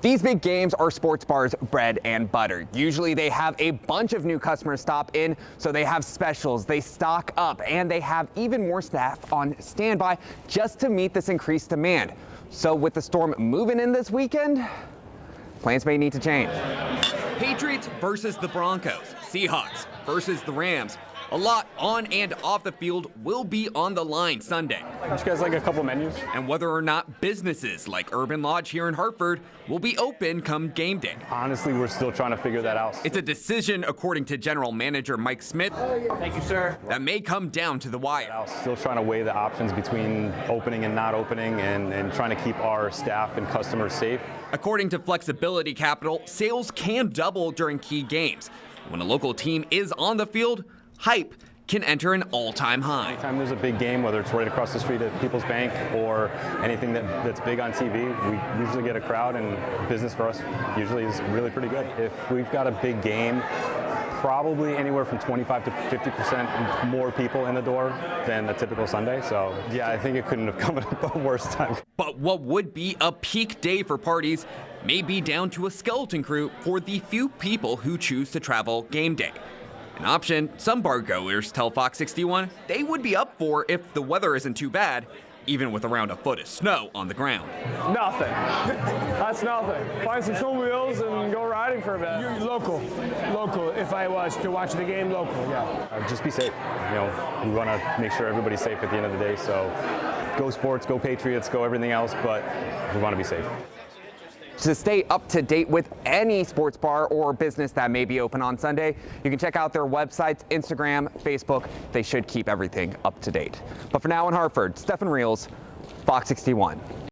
These big games are sports bars' bread and butter. Usually they have a bunch of new customers stop in, so they have specials, they stock up, and they have even more staff on standby just to meet this increased demand. So with the storm moving in this weekend, plans may need to change. Patriots versus the Broncos, Seahawks versus the Rams. A lot on and off the field will be on the line Sunday. Don't you guys like a couple menus? And whether or not businesses like Urban Lodge here in Hartford will be open come game day. Honestly, we're still trying to figure that out. It's a decision, according to General Manager Mike Smith. Thank you, sir. That may come down to the wire. Still trying to weigh the options between opening and not opening and trying to keep our staff and customers safe. According to Flexibility Capital, sales can double during key games. When a local team is on the field, hype can enter an all-time high. Anytime there's a big game, whether it's right across the street at People's Bank or anything that's big on TV, we usually get a crowd, and business for us usually is really pretty good. If we've got a big game, probably anywhere from 25 to 50% more people in the door than a typical Sunday. So yeah, I think it couldn't have come at a worse time. But what would be a peak day for parties may be down to a skeleton crew for the few people who choose to travel game day. An option some bar goers tell Fox 61 they would be up for if the weather isn't too bad, even with around a foot of snow on the ground. Nothing. That's nothing. Find some snowmobiles and go riding for a bit. You're local. If I was to watch the game, local, yeah. Just be safe. You know, we want to make sure everybody's safe at the end of the day. So go sports, go Patriots, go everything else, but we want to be safe. To stay up to date with any sports bar or business that may be open on Sunday, you can check out their websites, Instagram, Facebook. They should keep everything up to date. But for now in Hartford, Stephen Reels, Fox 61.